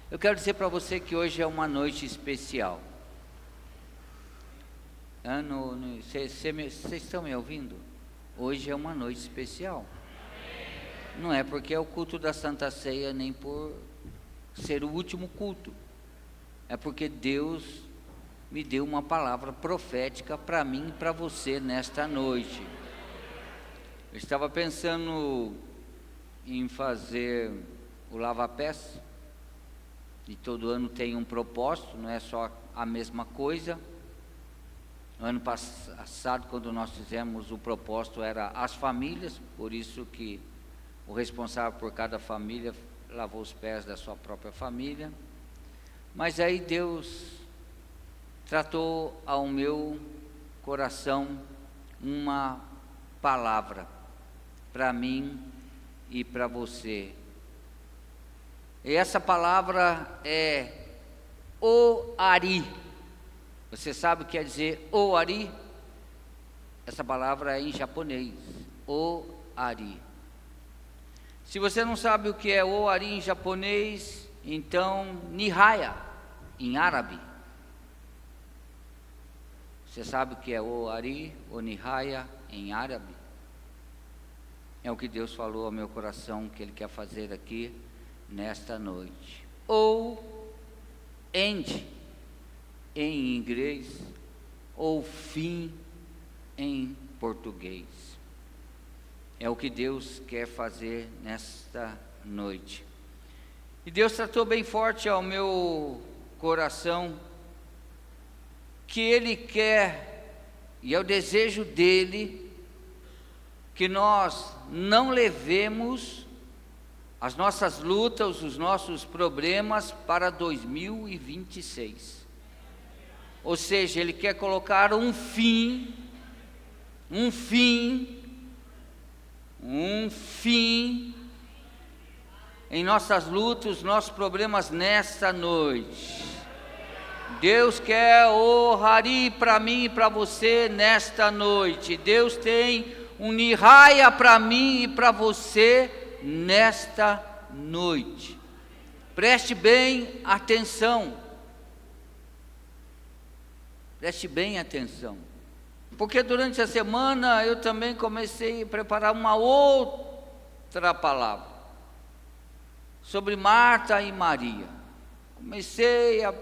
Eu quero dizer para você que hoje é uma noite especial. Vocês estão me ouvindo? Hoje é uma noite especial. Não é porque é o culto da Santa Ceia, nem por ser o último culto. É porque Deus me deu uma palavra profética para mim e para você nesta noite. Eu estava pensando em fazer o lava-pés, e todo ano tem um propósito, não é só a mesma coisa. Ano passado, quando nós fizemos o propósito, era as famílias, por isso que o responsável por cada família lavou os pés da sua própria família. Mas aí Deus tratou ao meu coração uma palavra para mim e para você. E essa palavra é Oari. Você sabe o que quer dizer Oari? Essa palavra é em japonês, Oari. Se você não sabe o que é Oari em japonês, então Nihaya em árabe. Você sabe o que é Oari ou Nihaya em árabe? É o que Deus falou ao meu coração que Ele quer fazer aqui nesta noite. Ou end em inglês, ou fim em português. É o que Deus quer fazer nesta noite. E Deus tratou bem forte ao meu coração que Ele quer, e é o desejo dEle, que nós não levemos as nossas lutas, os nossos problemas para 2026. Ou seja, Ele quer colocar um fim em nossas lutas, nossos problemas nesta noite. Deus quer Ohari para mim e para você nesta noite. Deus tem um Nihaya para mim e para você nesta noite. Preste bem atenção. Preste bem atenção. Porque durante a semana eu também comecei a preparar uma outra palavra sobre Marta e Maria. Comecei a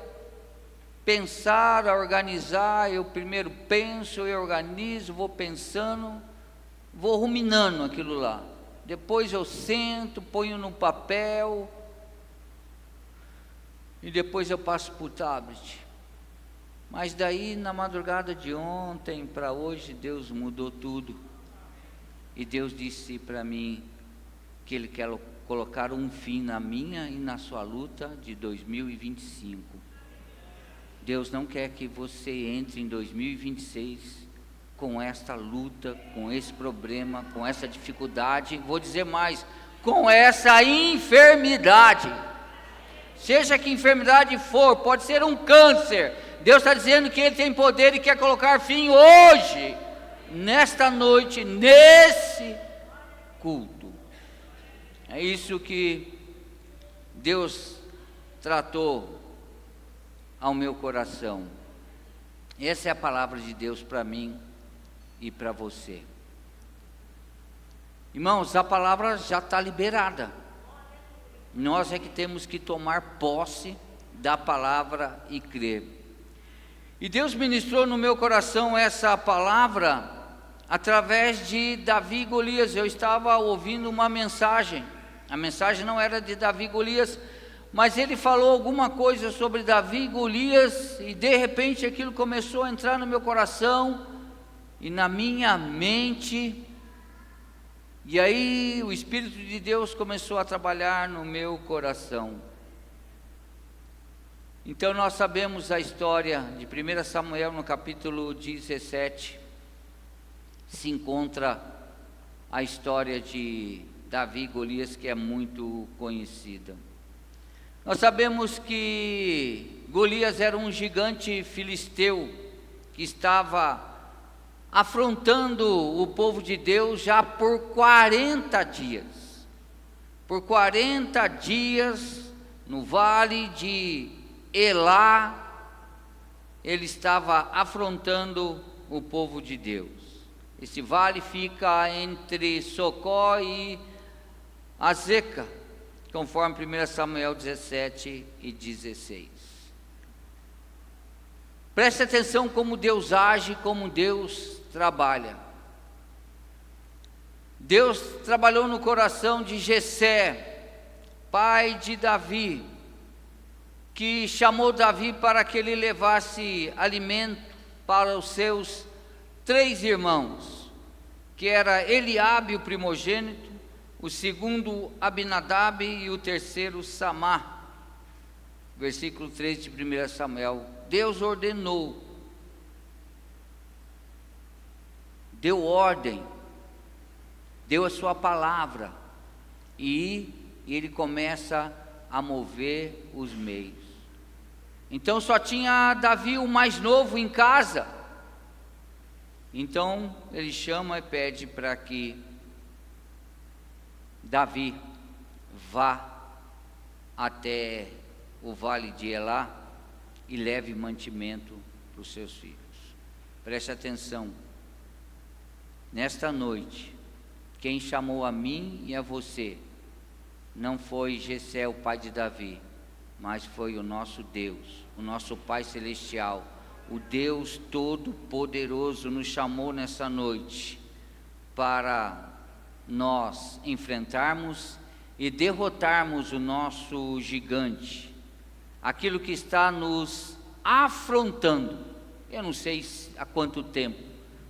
pensar, a organizar. Eu primeiro penso, eu organizo, vou pensando, vou ruminando aquilo lá. Depois eu sento, ponho no papel e depois eu passo para o tablet. Mas daí na madrugada de ontem para hoje Deus mudou tudo. E Deus disse para mim que Ele quer colocar um fim na minha e na sua luta de 2025. Deus não quer que você entre em 2026 com esta luta, com esse problema, com essa dificuldade, vou dizer mais, com essa enfermidade. Seja que enfermidade for, pode ser um câncer. Deus está dizendo que Ele tem poder e quer colocar fim hoje, nesta noite, nesse culto. É isso que Deus tratou ao meu coração. Essa é a palavra de Deus para mim e para você. Irmãos, a palavra já está liberada. Nós é que temos que tomar posse da palavra e crer. E Deus ministrou no meu coração essa palavra através de Davi e Golias. Eu estava ouvindo uma mensagem. A mensagem não era de Davi e Golias, mas ele falou alguma coisa sobre Davi e Golias, e de repente aquilo começou a entrar no meu coração e na minha mente. E aí o Espírito de Deus começou a trabalhar no meu coração. Então nós sabemos a história de 1 Samuel no capítulo 17, se encontra a história de Davi e Golias, que é muito conhecida. Nós sabemos que Golias era um gigante filisteu, que estava afrontando o povo de Deus já por 40 dias. Por 40 dias no vale de Elá, ele estava afrontando o povo de Deus. Esse vale fica entre Socó e Azeca, conforme 1 Samuel 17 e 16. Preste atenção como Deus age, como Deus trabalha. Deus trabalhou no coração de Jessé, pai de Davi, que chamou Davi para que ele levasse alimento para os seus 3 irmãos, que era Eliabe, o primogênito, o segundo Abinadab e o terceiro Samá. Versículo 3 de 1 Samuel. Deus ordenou, deu ordem, deu a sua palavra, e ele começa a mover os meios. Então só tinha Davi, o mais novo, em casa. Então ele chama e pede para que Davi vá até o vale de Elá e leve mantimento para os seus filhos. Preste atenção, nesta noite, quem chamou a mim e a você não foi Jessé, o pai de Davi, mas foi o nosso Deus, o nosso Pai Celestial. O Deus Todo-Poderoso nos chamou nessa noite para nós enfrentarmos e derrotarmos o nosso gigante, aquilo que está nos afrontando. Eu não sei há quanto tempo,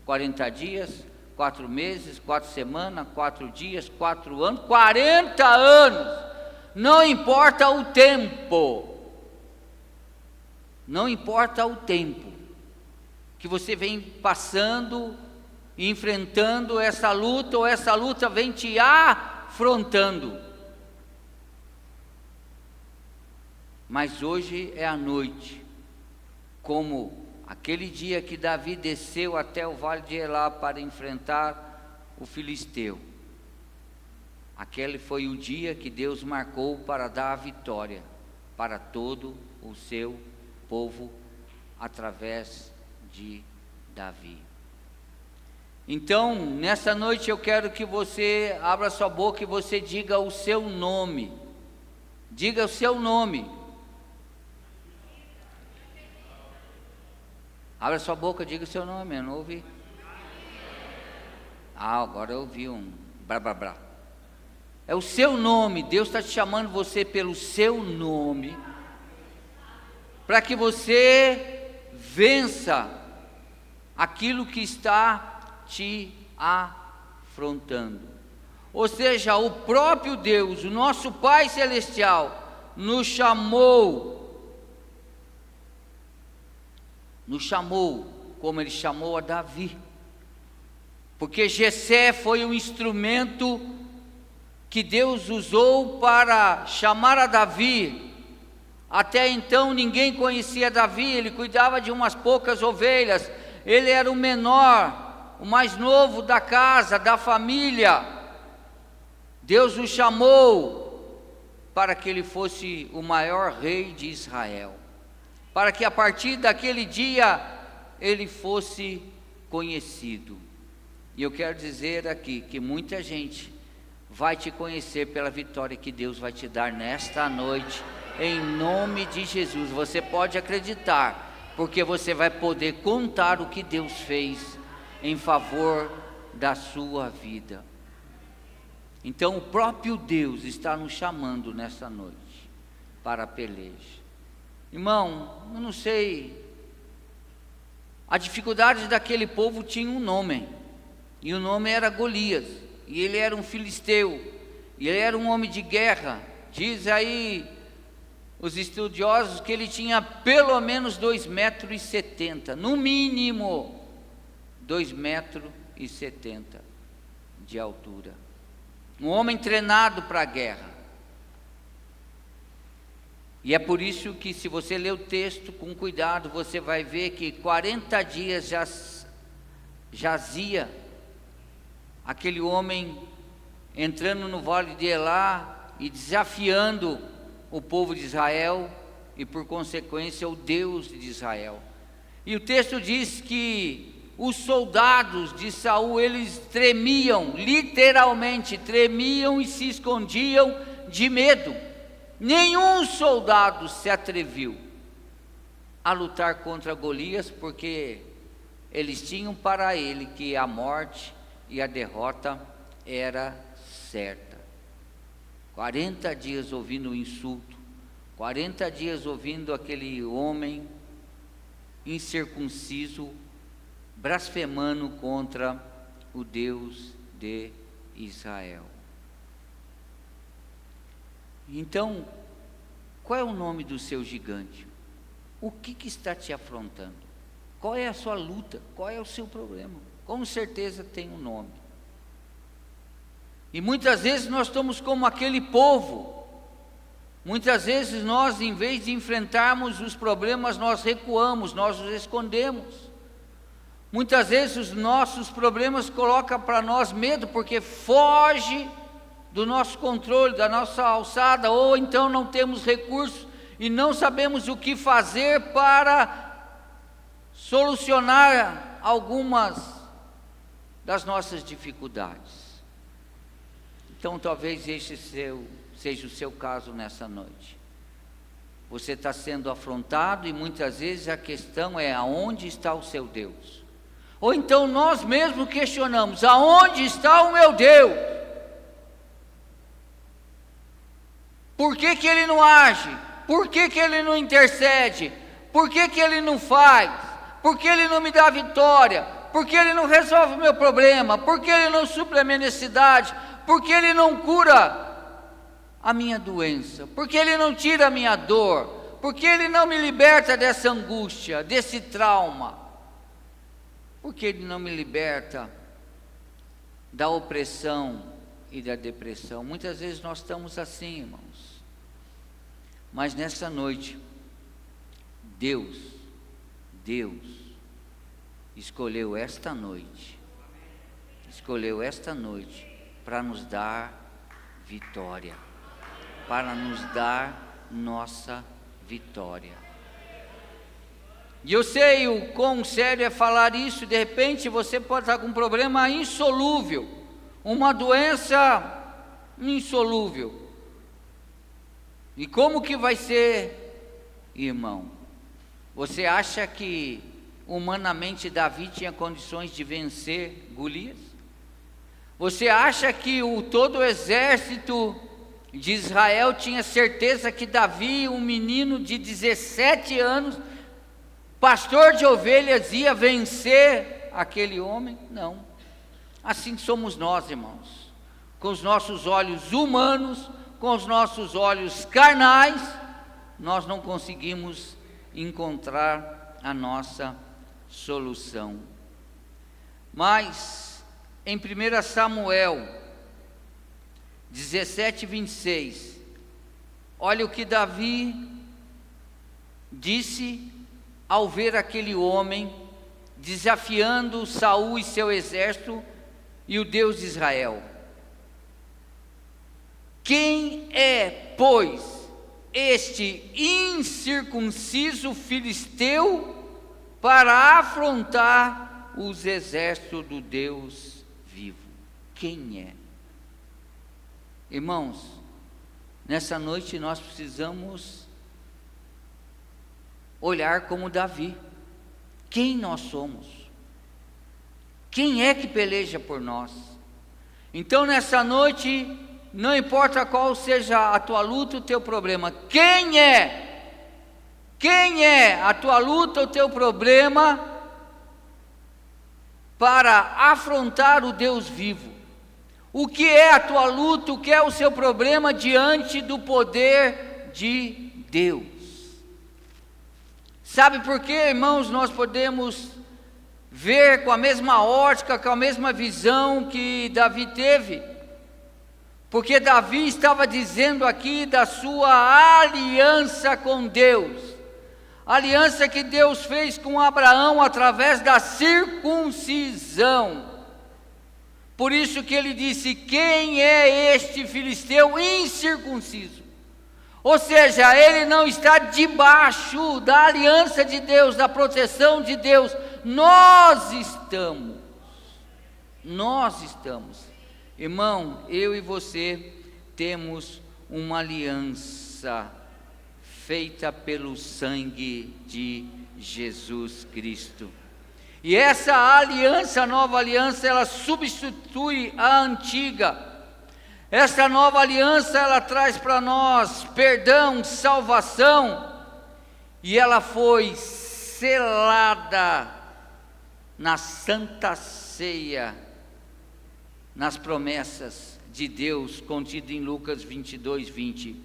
40 dias, 4 meses, 4 semanas, 4 dias, 4 anos, 40 anos, não importa o tempo. Não importa o tempo que você vem passando e enfrentando essa luta, ou essa luta vem te afrontando. Mas hoje é a noite, como aquele dia que Davi desceu até o vale de Elá para enfrentar o filisteu. Aquele foi o dia que Deus marcou para dar a vitória para todo o seu povo através de Davi. Então, nessa noite eu quero que você abra sua boca e você diga o seu nome. Diga o seu nome. Abra sua boca, diga o seu nome. Eu não ouvi. Agora eu ouvi um blá blá blá. É o seu nome. Deus está te chamando você pelo seu nome, para que você vença aquilo que está te afrontando. Ou seja, o próprio Deus, o nosso Pai Celestial, nos chamou como Ele chamou a Davi, porque Jessé foi um instrumento que Deus usou para chamar a Davi. Até então ninguém conhecia Davi, ele cuidava de umas poucas ovelhas, ele era o menor, o mais novo da casa, da família. Deus o chamou para que ele fosse o maior rei de Israel, para que a partir daquele dia ele fosse conhecido. E eu quero dizer aqui que muita gente vai te conhecer pela vitória que Deus vai te dar nesta noite, em nome de Jesus. Você pode acreditar, porque você vai poder contar o que Deus fez em favor da sua vida. Então o próprio Deus está nos chamando nessa noite para a peleja. Irmão, eu não sei, a dificuldade daquele povo tinha um nome, e o nome era Golias, e ele era um filisteu, e ele era um homem de guerra. Diz aí os estudiosos que ele tinha pelo menos 2,70 metros, no mínimo 2,70 metros de altura. Um homem treinado para a guerra. E é por isso que, se você ler o texto com cuidado, você vai ver que 40 dias jazia aquele homem entrando no vale de Elá e desafiando o povo de Israel e, por consequência, o Deus de Israel. E o texto diz que os soldados de Saul, eles tremiam, literalmente tremiam e se escondiam de medo. Nenhum soldado se atreviu a lutar contra Golias, porque eles tinham para ele que a morte e a derrota era certa. 40 dias ouvindo o insulto, 40 dias ouvindo aquele homem incircunciso blasfemando contra o Deus de Israel. Então, qual é o nome do seu gigante? O que está te afrontando? Qual é a sua luta? Qual é o seu problema? Com certeza tem um nome. E muitas vezes nós estamos como aquele povo. Muitas vezes nós, em vez de enfrentarmos os problemas, nós recuamos, nós os escondemos. Muitas vezes os nossos problemas colocam para nós medo, porque foge do nosso controle, da nossa alçada, ou então não temos recursos e não sabemos o que fazer para solucionar algumas das nossas dificuldades. Então talvez esse seja o seu caso nessa noite. Você está sendo afrontado e muitas vezes a questão é: aonde está o seu Deus? Ou então nós mesmos questionamos: aonde está o meu Deus? Por que que Ele não age? Por que que Ele não intercede? Por que que Ele não faz? Por que Ele não me dá vitória? Por que Ele não resolve o meu problema? Por que Ele não supre a minha necessidade? Por que Ele não cura a minha doença? Por que Ele não tira a minha dor? Por que Ele não me liberta dessa angústia, desse trauma? Por que Ele não me liberta da opressão e da depressão? Muitas vezes nós estamos assim, irmãos. Mas nessa noite, Deus escolheu esta noite para nos dar vitória, para nos dar nossa vitória. E eu sei o quão sério é falar isso. De repente você pode estar com um problema insolúvel, uma doença insolúvel. E como que vai ser, irmão? Você acha que humanamente Davi tinha condições de vencer Golias? Você acha que todo o exército de Israel tinha certeza que Davi, um menino de 17 anos, pastor de ovelhas, ia vencer aquele homem? Não. Assim somos nós, irmãos, com os nossos olhos humanos, com os nossos olhos carnais, nós não conseguimos encontrar a nossa solução. Mas em 1 Samuel 17:26, olha o que Davi disse ao ver aquele homem desafiando Saul e seu exército e o Deus de Israel. Quem é, pois, este incircunciso filisteu para afrontar os exércitos do Deus vivo? Quem é? Irmãos, nessa noite nós precisamos olhar como Davi. Quem nós somos? Quem é que peleja por nós? Então nessa noite, não importa qual seja a tua luta, o teu problema, quem é a tua luta, o teu problema, para afrontar o Deus vivo? O que é a tua luta, o que é o seu problema diante do poder de Deus? Sabe por quê, irmãos, nós podemos ver com a mesma ótica, com a mesma visão que Davi teve? Porque Davi estava dizendo aqui da sua aliança com Deus, aliança que Deus fez com Abraão através da circuncisão. Por isso que ele disse: quem é este filisteu incircunciso? Ou seja, ele não está debaixo da aliança de Deus, da proteção de Deus. Nós estamos. Irmão, eu e você temos uma aliança feita pelo sangue de Jesus Cristo. E essa aliança, a nova aliança, ela substitui a antiga. Essa nova aliança, ela traz para nós perdão, salvação, e ela foi selada na Santa Ceia, nas promessas de Deus contidas em Lucas 22, 20,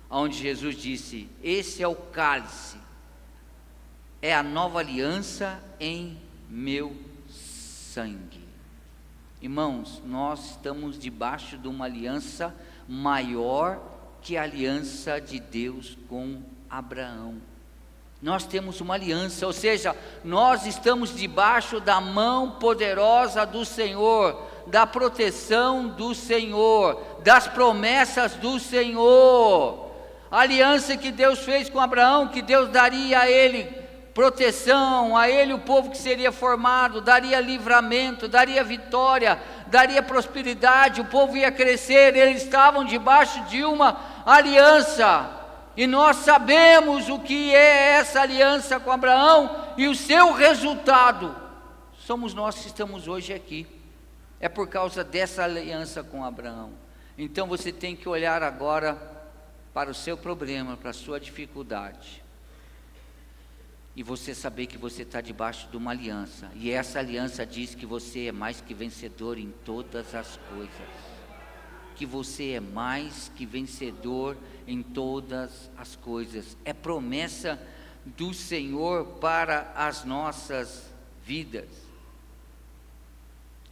onde Jesus disse: esse é o cálice, é a nova aliança em meu sangue. Irmãos, nós estamos debaixo de uma aliança maior que a aliança de Deus com Abraão. Nós temos uma aliança, ou seja, nós estamos debaixo da mão poderosa do Senhor, da proteção do Senhor, das promessas do Senhor. A aliança que Deus fez com Abraão, que Deus daria a ele proteção, a ele o povo que seria formado, daria livramento, daria vitória, daria prosperidade, o povo ia crescer. Eles estavam debaixo de uma aliança, e nós sabemos o que é essa aliança com Abraão, e o seu resultado somos nós que estamos hoje aqui. É por causa dessa aliança com Abraão. Então você tem que olhar agora para o seu problema, para a sua dificuldade, e você saber que você está debaixo de uma aliança, e essa aliança diz que você é mais que vencedor em todas as coisas, que você é mais que vencedor em todas as coisas. É promessa do Senhor para as nossas vidas,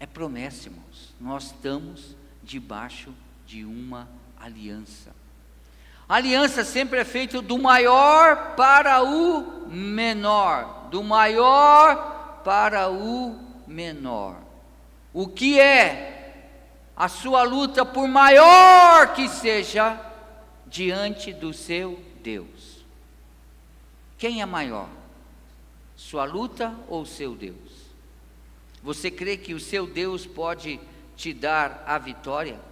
é promessa, irmãos. Nós estamos debaixo de uma aliança. A aliança sempre é feita do maior para o menor, do maior para o menor. O que é a sua luta, por maior que seja, diante do seu Deus? Quem é maior? Sua luta ou seu Deus? Você crê que o seu Deus pode te dar a vitória?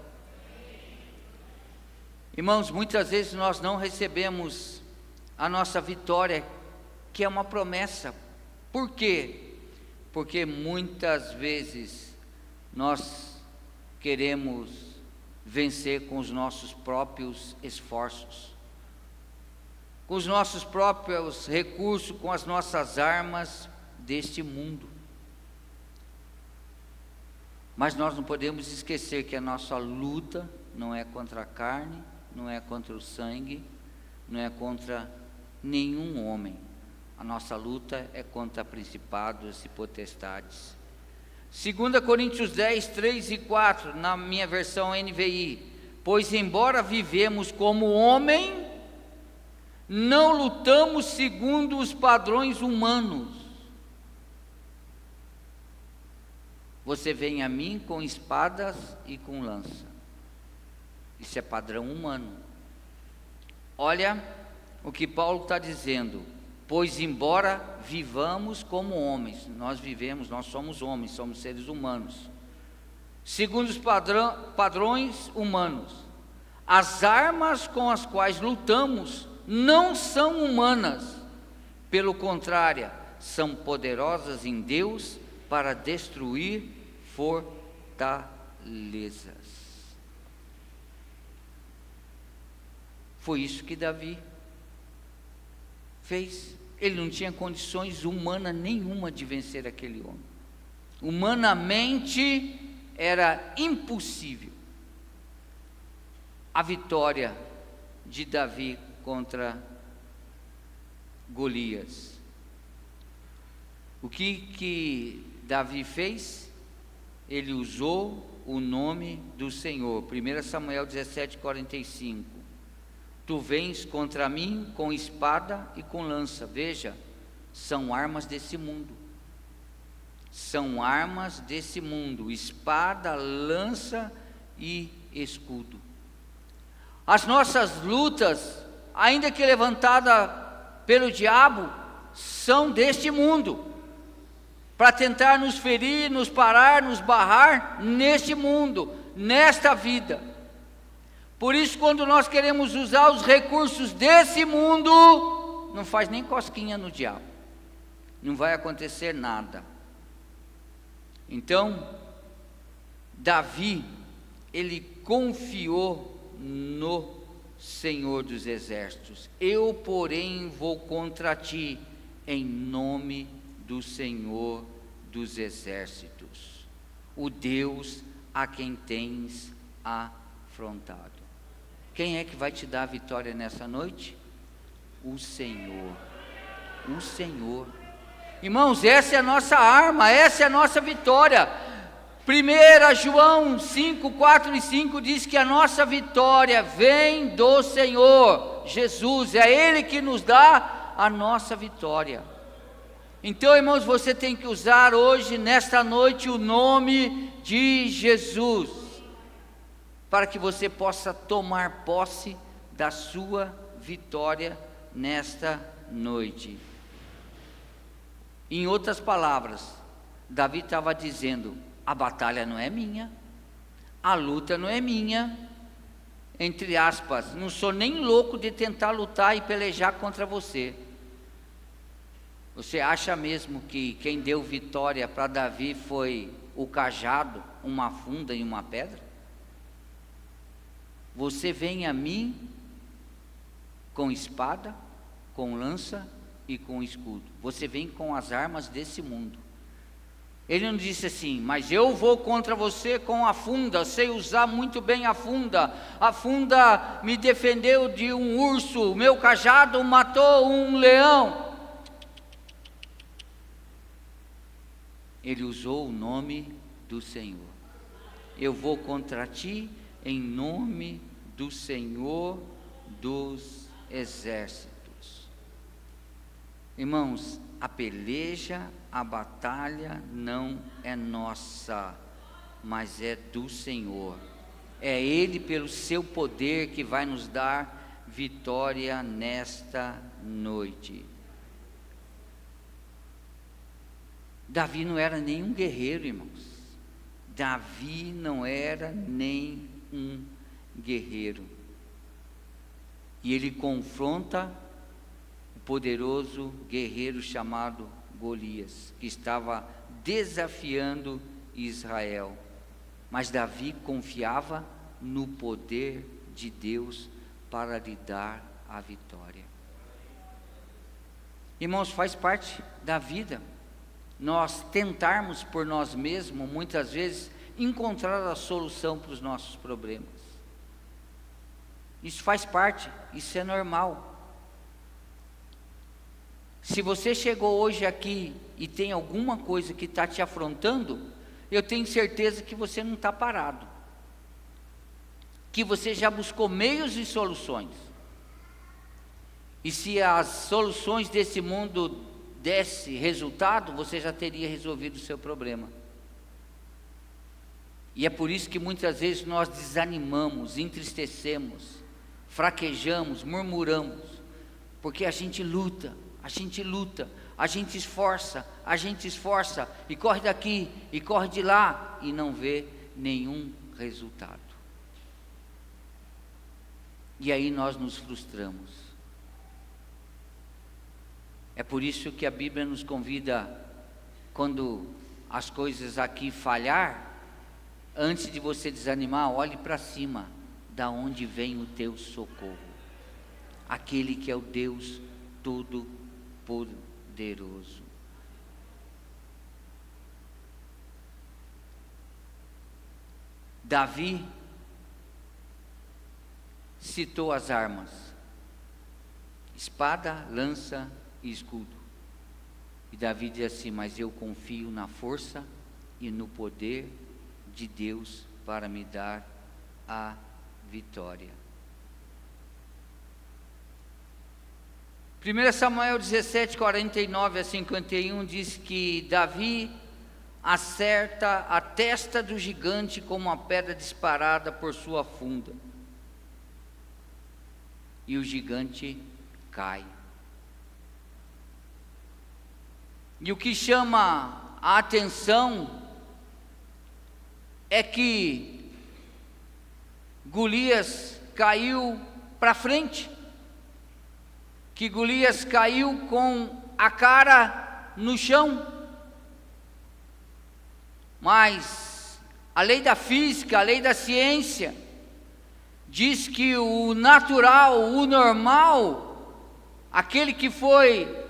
Irmãos, muitas vezes nós não recebemos a nossa vitória, que é uma promessa. Por quê? Porque muitas vezes nós queremos vencer com os nossos próprios esforços, com os nossos próprios recursos, com as nossas armas deste mundo. Mas nós não podemos esquecer que a nossa luta não é contra a carne, não é contra o sangue, não é contra nenhum homem. A nossa luta é contra principados e potestades. 2 Coríntios 10, 3 e 4, na minha versão NVI: pois embora vivemos como homem, não lutamos segundo os padrões humanos. Você vem a mim com espadas e com lança. Isso é padrão humano. Olha o que Paulo está dizendo: pois embora vivamos como homens, nós vivemos, nós somos homens, somos seres humanos, segundo os padrões humanos, as armas com as quais lutamos não são humanas, pelo contrário, são poderosas em Deus para destruir fortalezas. Foi isso que Davi fez. Ele não tinha condições humanas nenhuma de vencer aquele homem. Humanamente era impossível a vitória de Davi contra Golias. O que Davi fez? Ele usou o nome do Senhor. 1 Samuel 17, 45. Tu vens contra mim com espada e com lança. Veja, são armas desse mundo. São armas desse mundo: espada, lança e escudo. As nossas lutas, ainda que levantada pelo diabo, são deste mundo, para tentar nos ferir, nos parar, nos barrar neste mundo, nesta vida. Por isso, quando nós queremos usar os recursos desse mundo, não faz nem cosquinha no diabo, não vai acontecer nada. Então, Davi, ele confiou no Senhor dos Exércitos. Eu, porém, vou contra ti, em nome do Senhor dos Exércitos, o Deus a quem tens afrontado. Quem é que vai te dar a vitória nessa noite? O Senhor. O Senhor. Irmãos, essa é a nossa arma, essa é a nossa vitória. 1 João 5, 4 e 5 diz que a nossa vitória vem do Senhor Jesus, é Ele que nos dá a nossa vitória. Então, irmãos, você tem que usar hoje, nesta noite, o nome de Jesus, para que você possa tomar posse da sua vitória nesta noite. Em outras palavras, Davi estava dizendo: a batalha não é minha, a luta não é minha, entre aspas, não sou nem louco de tentar lutar e pelejar contra você. Você acha mesmo que quem deu vitória para Davi foi o cajado, uma funda e uma pedra? Você vem a mim com espada, com lança e com escudo. Você vem com as armas desse mundo. Ele não disse assim: mas eu vou contra você com a funda, sei usar muito bem a funda me defendeu de um urso, o meu cajado matou um leão. Ele usou o nome do Senhor. Eu vou contra ti em nome do Senhor dos Exércitos. Irmãos, a peleja, a batalha não é nossa, mas é do Senhor. É Ele, pelo seu poder, que vai nos dar vitória nesta noite. Davi não era nem um guerreiro, irmãos. Davi não era nem um guerreiro. E ele confronta o poderoso guerreiro chamado Golias, que estava desafiando Israel. Mas Davi confiava no poder de Deus para lhe dar a vitória. Irmãos, faz parte da vida nós tentarmos por nós mesmos, muitas vezes, encontrar a solução para os nossos problemas. Isso faz parte, isso é normal. Se você chegou hoje aqui e tem alguma coisa que está te afrontando, eu tenho certeza que você não está parado, que você já buscou meios e soluções. E se as soluções desse mundo desse resultado, você já teria resolvido o seu problema. E é por isso que muitas vezes nós desanimamos, entristecemos, fraquejamos, murmuramos, porque a gente luta, a gente esforça, e corre daqui, e corre de lá, e não vê nenhum resultado. E aí nós nos frustramos. É por isso que a Bíblia nos convida, quando as coisas aqui falhar, antes de você desanimar, olhe para cima, da onde vem o teu socorro, aquele que é o Deus Todo-Poderoso. Davi citou as armas: espada, lança e escudo. E Davi diz assim: mas eu confio na força e no poder de Deus para me dar a vitória. 1 Samuel 17, 49 a 51 diz que Davi acerta a testa do gigante com uma pedra disparada por sua funda. e o gigante cai. E o que chama a atenção é que Golias caiu para frente, que Golias caiu com a cara no chão. Mas a lei da física, a lei da ciência, diz que o natural, o normal, aquele que foi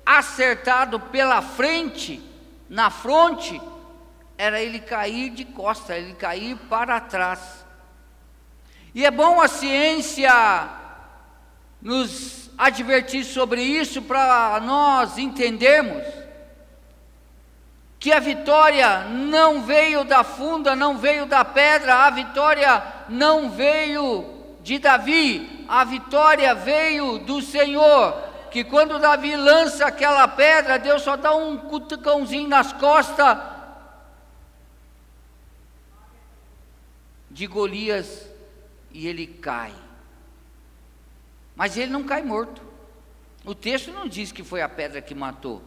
acertado pela frente, na fronte, era ele cair de costas, ele cair para trás. E é bom a ciência nos advertir sobre isso, para nós entendermos que a vitória não veio da funda, não veio da pedra, a vitória não veio de Davi, a vitória veio do Senhor, que quando Davi lança aquela pedra, Deus só dá um cutucãozinho nas costas de Golias e ele cai. Mas ele não cai morto. O texto não diz que foi a pedra que matou.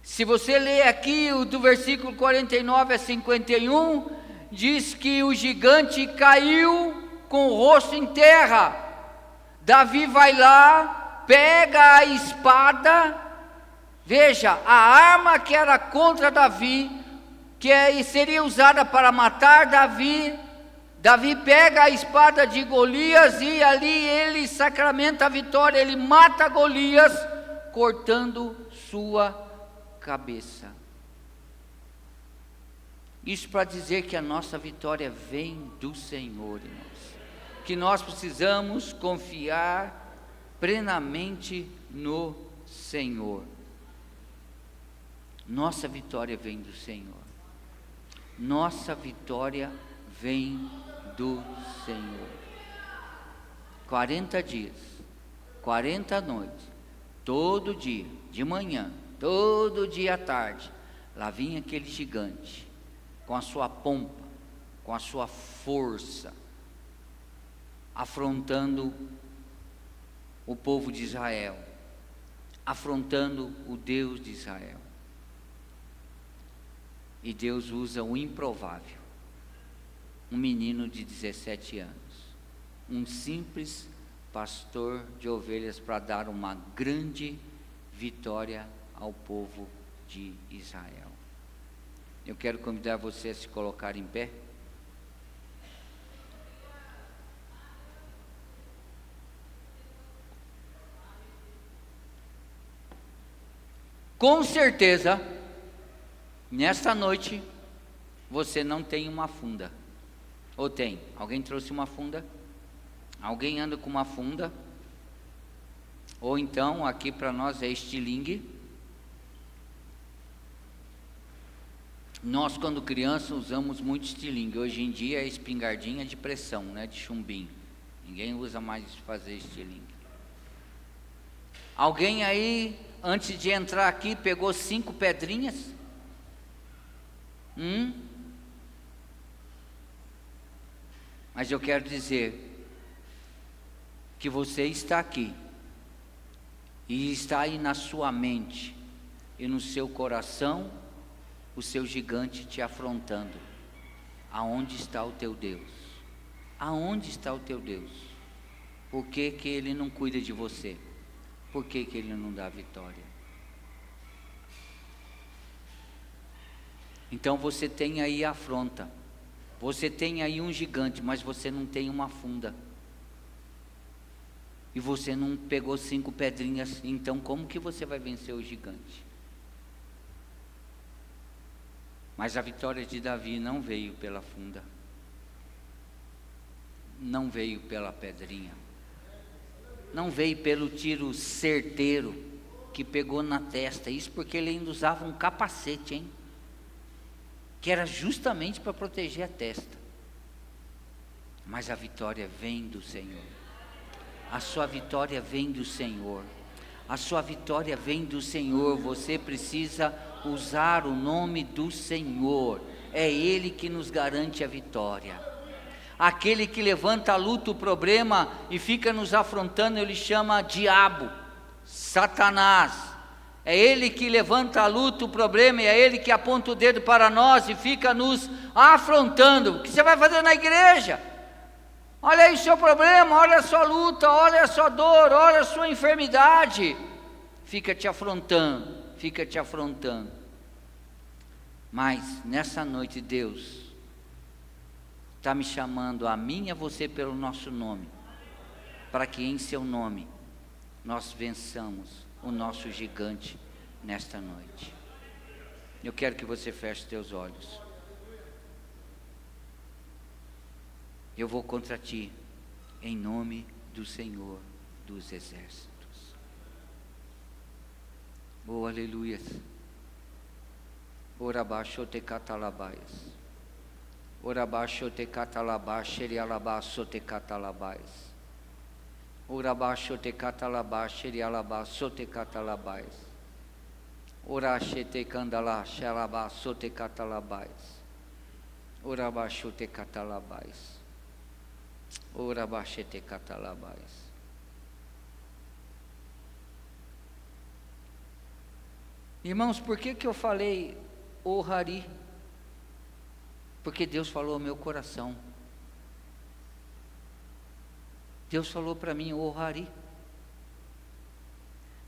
Se você ler aqui do versículo 49 a 51, diz que o gigante caiu com o rosto em terra. Davi vai lá, pega a espada, veja, a arma que era contra Davi, que seria usada para matar Davi, Davi pega a espada de Golias e ali ele sacramenta a vitória, ele mata Golias, cortando sua cabeça. Isso para dizer que a nossa vitória vem do Senhor, irmãos. Que nós precisamos confiar plenamente no Senhor. Nossa vitória vem do Senhor. Nossa vitória vem do Senhor. 40 dias, 40 noites, todo dia, de manhã, todo dia à tarde, lá vinha aquele gigante, com a sua pompa, com a sua força, afrontando o povo de Israel, afrontando o Deus de Israel. E Deus usa o improvável, um menino de 17 anos, um simples pastor de ovelhas, para dar uma grande vitória ao povo de Israel. Eu quero convidar você a se colocar em pé. Com certeza, nesta noite, você não tem uma funda. Ou tem? Alguém trouxe uma funda? Alguém anda com uma funda? Ou então, aqui para nós é estilingue. Nós, quando criança, usamos muito estilingue. Hoje em dia é espingardinha de pressão, né, de chumbinho. Ninguém usa mais fazer estilingue. Alguém aí, antes de entrar aqui, pegou 5 pedrinhas? Mas eu quero dizer que você está aqui, e está aí na sua mente e no seu coração o seu gigante te afrontando. Aonde está o teu Deus? Aonde está o teu Deus? Por que que Ele não cuida de você? Por que que Ele não dá vitória? Então você tem aí a afronta, você tem aí um gigante, mas você não tem uma funda. E você não pegou 5 pedrinhas, então como que você vai vencer o gigante? Mas a vitória de Davi não veio pela funda, não veio pela pedrinha, não veio pelo tiro certeiro que pegou na testa. Isso porque ele ainda usava um capacete, hein? Que era justamente para proteger a testa. Mas a vitória vem do Senhor. A sua vitória vem do Senhor. A sua vitória vem do Senhor. Você precisa usar o nome do Senhor. É Ele que nos garante a vitória. Aquele que levanta a luta, o problema e fica nos afrontando, ele chama diabo, Satanás. É ele que levanta a luta, o problema, e é ele que aponta o dedo para nós e fica nos afrontando. O que você vai fazer na igreja? Olha aí o seu problema, olha a sua luta, olha a sua dor, olha a sua enfermidade. Fica te afrontando, fica te afrontando. Mas nessa noite Deus está me chamando a mim e a você pelo nosso nome, para que em seu nome nós vençamos o nosso gigante nesta noite. Eu quero que você feche teus olhos. Eu vou contra ti, em nome do Senhor dos Exércitos. Oh, aleluia. Ora baixo te catalabaias. Ora baixo te catalabaias, xerialabaço te catalabaias. Ora baixo te catalabaias, xerialabaço te catalabaias. Ora te candalá, xerialabaço te catalabaias. Ora baixo te catalabaias. Ora baixo te catalabaias. Irmãos, por que eu falei o Hari? Porque Deus falou ao meu coração. Deus falou para mim o Hari.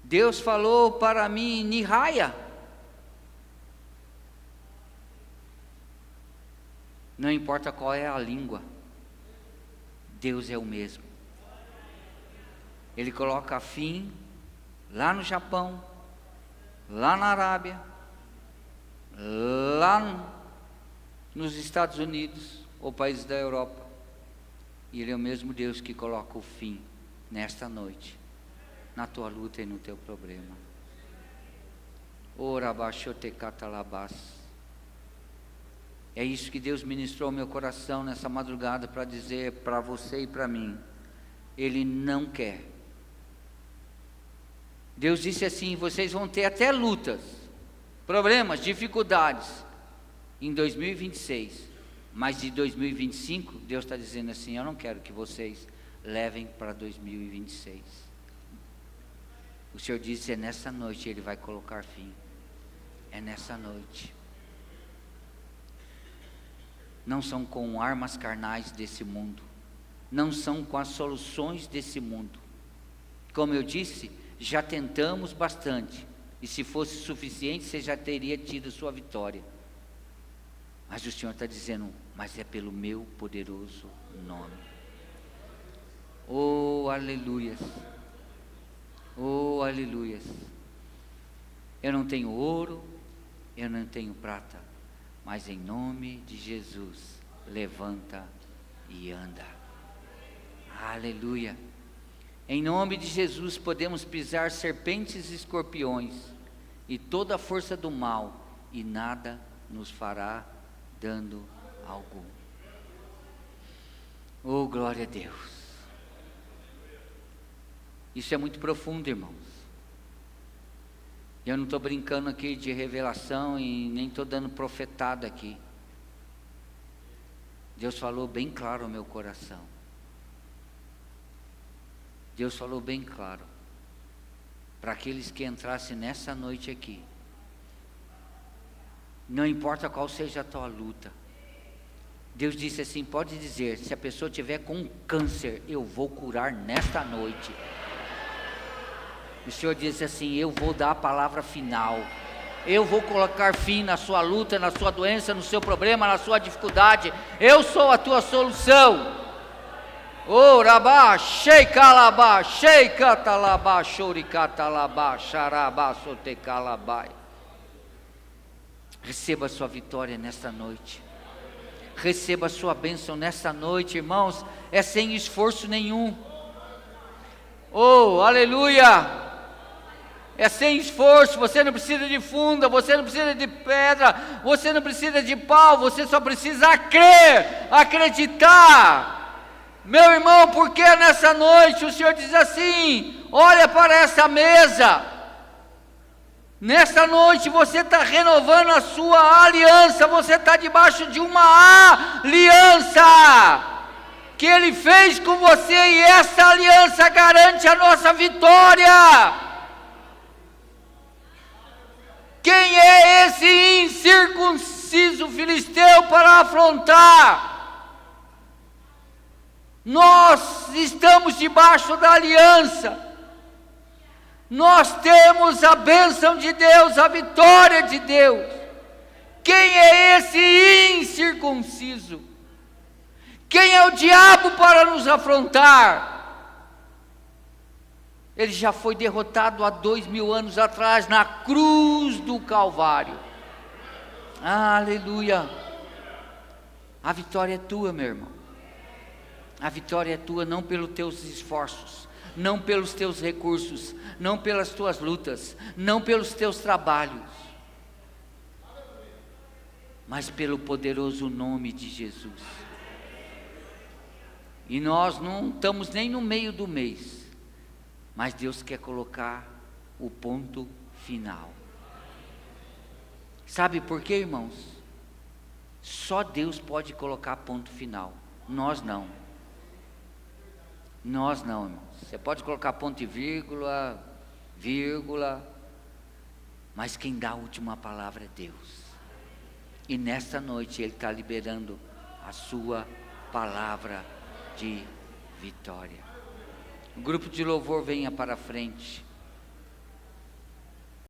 Deus falou para mim Nihaya. Não importa qual é a língua, Deus é o mesmo. Ele coloca fim lá no Japão, lá na Arábia, lá nos Estados Unidos ou países da Europa. E Ele é o mesmo Deus que coloca o fim nesta noite, na tua luta e no teu problema. Ora baixo te catalabás. É isso que Deus ministrou ao meu coração nessa madrugada para dizer para você e para mim. Ele não quer. Deus disse assim: vocês vão ter até lutas, problemas, dificuldades em 2026, mas de 2025 Deus está dizendo assim: eu não quero que vocês levem para 2026. O Senhor disse: é nessa noite Ele vai colocar fim. É nessa noite. Não são com armas carnais desse mundo, não são com as soluções desse mundo. Como eu disse, já tentamos bastante, e se fosse suficiente, você já teria tido sua vitória. Mas o Senhor está dizendo: mas é pelo meu poderoso nome. Oh, aleluias. Oh, aleluias. Eu não tenho ouro, eu não tenho prata, mas em nome de Jesus, levanta e anda. Aleluia. Em nome de Jesus podemos pisar serpentes e escorpiões e toda a força do mal, e nada nos fará dano algum. Oh, glória a Deus. Isso é muito profundo, irmãos. Eu não estou brincando aqui de revelação e nem estou dando profetada aqui. Deus falou bem claro ao meu coração. Deus falou bem claro para aqueles que entrassem nessa noite aqui. Não importa qual seja a tua luta. Deus disse assim: pode dizer, se a pessoa tiver com um câncer, eu vou curar nesta noite. O Senhor disse assim: eu vou dar a palavra final. Eu vou colocar fim na sua luta, na sua doença, no seu problema, na sua dificuldade. Eu sou a tua solução. Oh, rabá, sheikalabá, sheikatalabá, shorikatalabá, xarabá, sotecalabai. Receba a sua vitória nesta noite. Receba a sua bênção nesta noite, irmãos. É sem esforço nenhum. Oh, aleluia. É sem esforço. Você não precisa de funda, você não precisa de pedra, você não precisa de pau, você só precisa crer, acreditar. Meu irmão, porque nessa noite o Senhor diz assim: olha para essa mesa. Nessa noite você está renovando a sua aliança, você está debaixo de uma aliança. que Ele fez com você, e essa aliança garante a nossa vitória. Quem é esse incircunciso filisteu para afrontar? Nós estamos debaixo da aliança. Nós temos a bênção de Deus, a vitória de Deus. Quem é esse incircunciso? Quem é o diabo para nos afrontar? Ele já foi derrotado há 2000 anos atrás, na cruz do Calvário. Aleluia. A vitória é tua, meu irmão. A vitória é tua, não pelos teus esforços, não pelos teus recursos, não pelas tuas lutas, não pelos teus trabalhos, mas pelo poderoso nome de Jesus. E nós não estamos nem no meio do mês, mas Deus quer colocar o ponto final. Sabe por quê, irmãos? Só Deus pode colocar ponto final, nós não. Nós não, irmãos. Você pode colocar ponto e vírgula, mas quem dá a última palavra é Deus. E nesta noite Ele está liberando a sua palavra de vitória. O grupo de louvor venha para a frente.